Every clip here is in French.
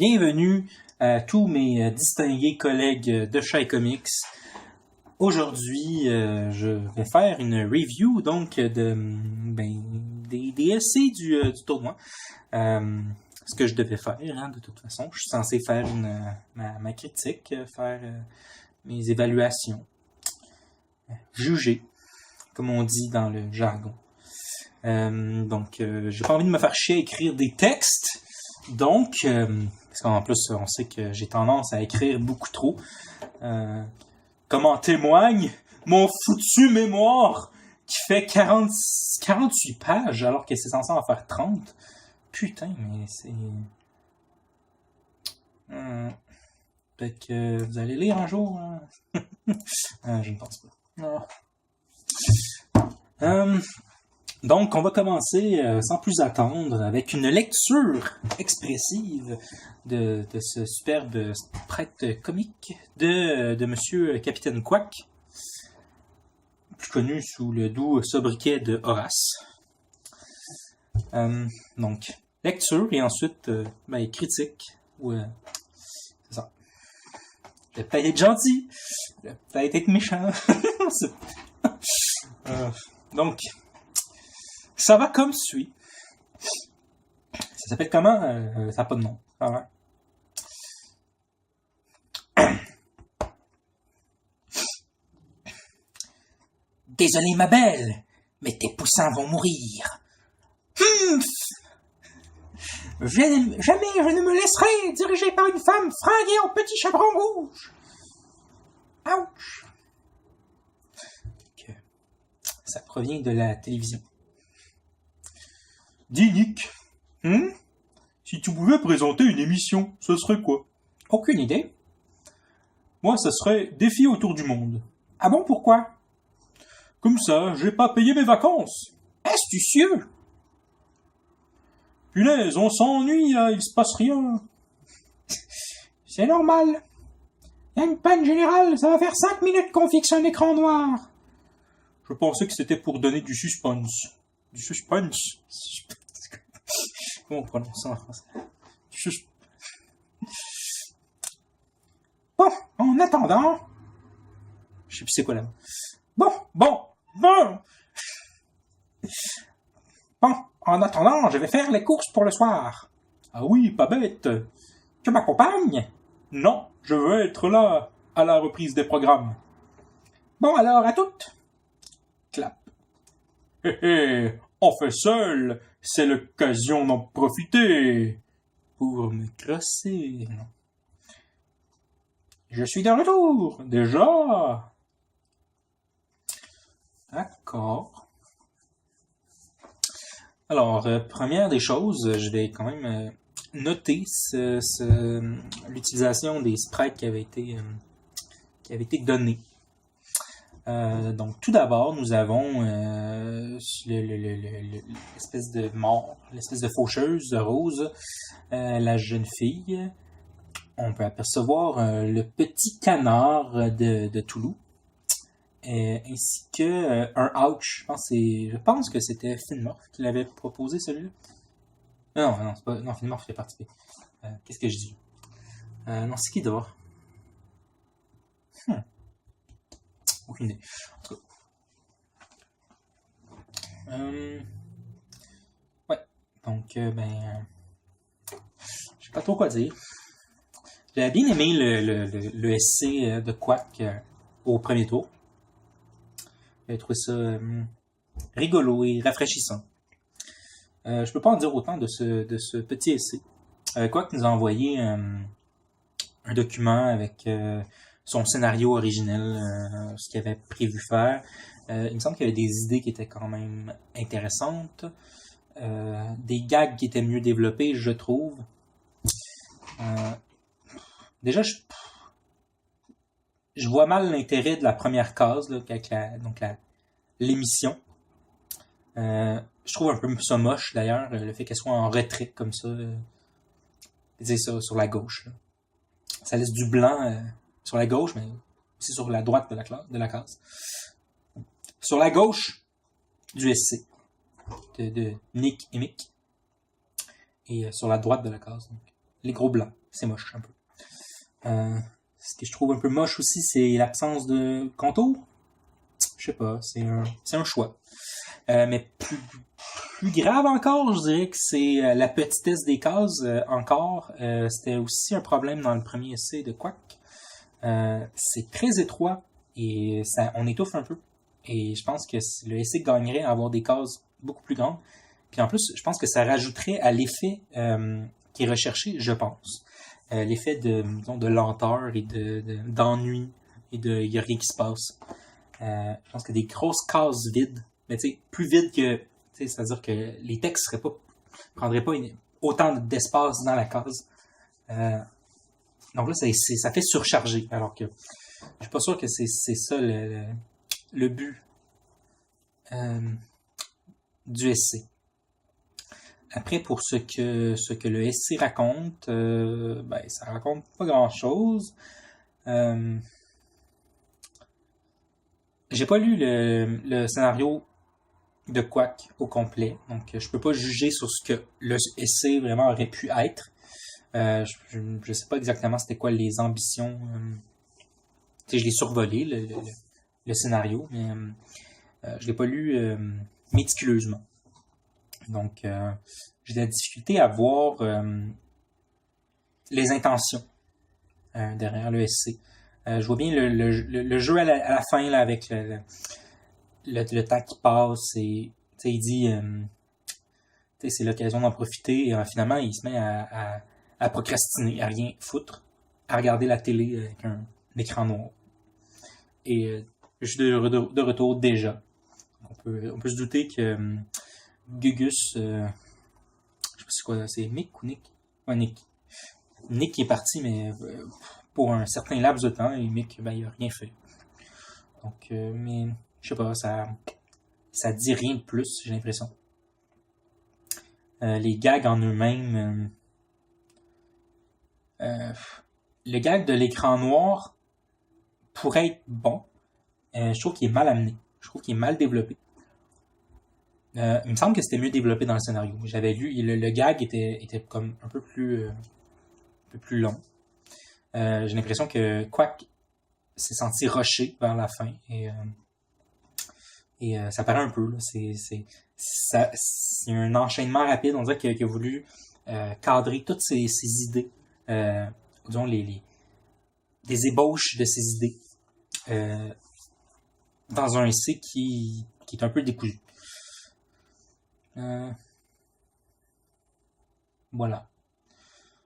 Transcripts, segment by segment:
Bienvenue à tous mes distingués collègues de Shy Comics. Aujourd'hui, je vais faire une review donc des DLC du tournoi. Ce que je devais faire, de toute façon. Je suis censé faire ma critique, faire mes évaluations, juger, comme on dit dans le jargon. J'ai pas envie de me faire chier à écrire des textes. Donc, parce qu'en plus, on sait que j'ai tendance à écrire beaucoup trop. Comme en témoigne mon foutu mémoire qui fait 48 pages alors que c'est censé en faire 30. Putain, mais c'est... Peut-être que vous allez lire un jour. Je ne pense pas. Donc, on va commencer sans plus attendre avec une lecture expressive de ce superbe sprite comique de Monsieur Capitaine Quack, plus connu sous le doux sobriquet de Horace. Donc, lecture et ensuite critique. C'est ça. Peut-être être gentil, peut-être être méchant. Donc, ça va comme suit. Ça s'appelle comment? Ça n'a pas de nom. Ça va. Désolé, ma belle, mais tes poussins vont mourir. Jamais je ne me laisserai diriger par une femme fringuée en petit chaperon rouge. Ouch! Ça provient de la télévision. Dis Nick, si tu pouvais présenter une émission, ce serait quoi? Aucune idée. Moi, ce serait Défi autour du monde. Ah bon, pourquoi? Comme ça, j'ai pas payé mes vacances. Astucieux. Punaise, on s'ennuie là, il se passe rien. C'est normal. Il y a une panne générale, ça va faire 5 minutes qu'on fixe un écran noir. Je pensais que c'était pour donner du suspense. Du suspense? Comment on prononce ça en français? Bon, en attendant... Je sais plus c'est quoi là. Bon, en attendant, je vais faire les courses pour le soir. Ah oui, pas bête. Tu m'accompagnes? Non, je veux être là, à la reprise des programmes. Bon, alors, à toutes. Clap. Hé hé, on fait seul, c'est l'occasion d'en profiter. Pour me crosser. Je suis de retour, déjà. D'accord. Alors, première des choses, je vais quand même noter l'utilisation des sprites qui avait été donnée. Donc, tout d'abord, nous avons l'espèce de mort, l'espèce de faucheuse rose, la jeune fille. On peut apercevoir le petit canard de Toulouse, ainsi que un ouch. Je pense que c'était Finmorph qui l'avait proposé, celui-là. Non, c'est pas. Non, Finmorph fait partie. Qu'est-ce que je dis? Non, c'est qui d'abord? Aucune idée. En tout cas. Ouais. Donc, je sais pas trop quoi dire. J'avais bien aimé le essai de Quack au premier tour. J'avais trouvé ça rigolo et rafraîchissant. Je peux pas en dire autant de ce petit essai. Quack nous a envoyé un document avec son scénario originel, ce qu'il avait prévu faire. Il me semble qu'il y avait des idées qui étaient quand même intéressantes. Des gags qui étaient mieux développés, je trouve. Déjà, je vois mal l'intérêt de la première case, là, avec l'émission. Je trouve un peu ça moche, d'ailleurs, le fait qu'elle soit en retrait, comme ça. C'est ça, sur la gauche. Là. Ça laisse du blanc sur la gauche, mais aussi sur la droite de la case. Sur la gauche du essai de Nick et Mick. Et sur la droite de la case. Donc, les gros blancs. c'est moche un peu. Ce que je trouve un peu moche aussi, c'est l'absence de contour. Je sais pas, c'est un choix. Mais plus grave encore, je dirais que c'est la petitesse des cases encore. C'était aussi un problème dans le premier essai de Quack. C'est très étroit et on étouffe un peu. Et je pense que le essai gagnerait à avoir des cases beaucoup plus grandes. Puis en plus, je pense que ça rajouterait à l'effet qui est recherché, je pense. L'effet de lenteur et d'ennui et il n'y a rien qui se passe. Je pense que des grosses cases vides, mais tu sais, plus vides que, c'est-à-dire que les textes prendraient pas autant d'espace dans la case. Donc là, ça fait surcharger, alors que je suis pas sûr que c'est ça le but du essai. Après, pour ce que le essai raconte, ça raconte pas grand-chose. J'ai pas lu le scénario de Quack au complet, donc je peux pas juger sur ce que le essai vraiment aurait pu être. Je sais pas exactement c'était quoi les ambitions. Je l'ai survolé, le scénario, mais je l'ai pas lu méticuleusement. Donc, j'ai de la difficulté à voir les intentions derrière le essai. Je vois bien le jeu à la fin là, avec le temps qui passe et il dit c'est l'occasion d'en profiter et finalement il se met à procrastiner, à rien foutre, à regarder la télé avec un écran noir. Et je suis de retour déjà. On peut se douter que Gugus, je sais pas c'est quoi, c'est Mick ou Nick? Ouais, Nick. Nick est parti, mais pour un certain laps de temps, et Mick, il a rien fait. Donc, mais je sais pas, ça dit rien de plus, j'ai l'impression. Les gags en eux-mêmes, le gag de l'écran noir pourrait être bon. Je trouve qu'il est mal amené. Je trouve qu'il est mal développé. Il me semble que c'était mieux développé dans le scénario. J'avais lu, le gag était comme un peu plus long. J'ai l'impression que Quack s'est senti rushé vers la fin et ça paraît un peu. Là. C'est un enchaînement rapide. On dirait qu'il a voulu cadrer toutes ses idées, disons des ébauches de ses idées dans un essai qui est un peu décousu. Voilà.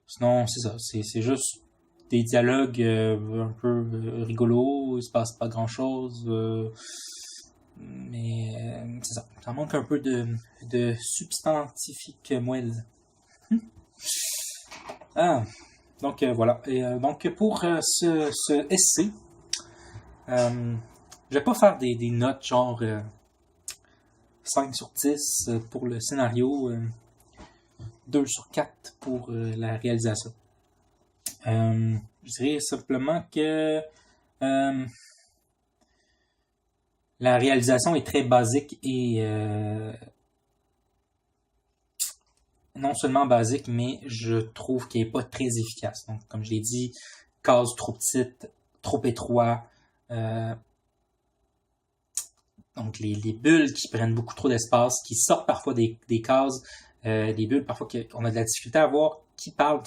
Sinon, c'est ça. C'est juste des dialogues un peu rigolos. Il se passe pas grand-chose. Mais c'est ça. Ça manque un peu de substantifique moelle. Donc voilà. Et donc pour ce essai, je vais pas faire des notes genre 5 sur 10 pour le scénario, 2 sur 4 pour la réalisation. Je dirais simplement que la réalisation est très basique et non seulement basique, mais je trouve qu'elle n'est pas très efficace. Donc, comme je l'ai dit, cases trop petites, trop étroites. Donc, les bulles qui prennent beaucoup trop d'espace, qui sortent parfois des cases, des bulles parfois qu'on a de la difficulté à voir qui parle.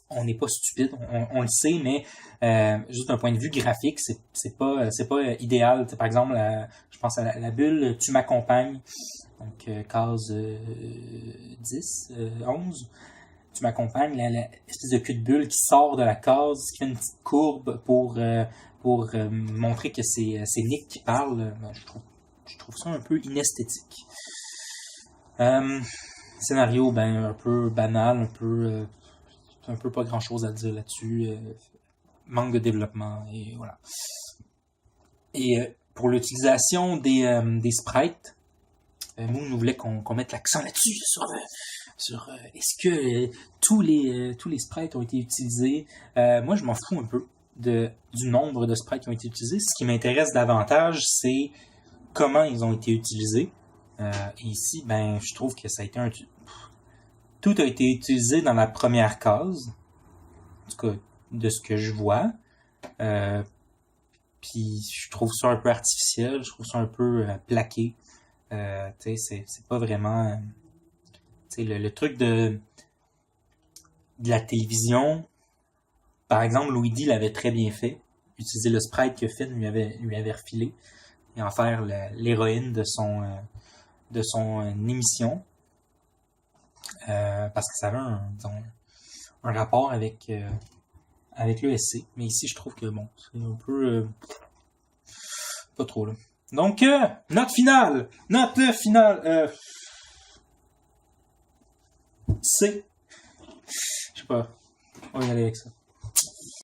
On n'est pas stupide, on le sait, mais juste d'un point de vue graphique, c'est pas idéal. Par exemple, je pense à la bulle Tu m'accompagnes, donc case 10, 11. Tu m'accompagnes, l'espèce de cul de bulle qui sort de la case, qui fait une petite courbe pour montrer que c'est Nick qui parle. Je trouve ça un peu inesthétique. Scénario, un peu banal, un peu pas grand chose à dire là-dessus. Manque de développement, et voilà. Et pour l'utilisation des sprites, nous voulait qu'on mette l'accent là-dessus, sur est-ce que tous les sprites ont été utilisés. Moi, je m'en fous un peu du nombre de sprites qui ont été utilisés. Ce qui m'intéresse davantage, c'est comment ils ont été utilisés. Et ici, je trouve que ça a été tout a été utilisé dans la première case. En tout cas, de ce que je vois. Puis je trouve ça un peu artificiel, je trouve ça un peu plaqué. Tu sais, c'est pas vraiment... tu sais, le truc de la télévision, par exemple, Louis D l'avait très bien fait. Utiliser le sprite que Finn lui avait refilé et en faire l'héroïne de son émission. Parce que ça avait disons, un rapport avec l'ESC. Mais ici, je trouve que bon, c'est un peu pas trop là. Donc, note finale! Note finale! C. Je sais pas. On va y aller avec ça.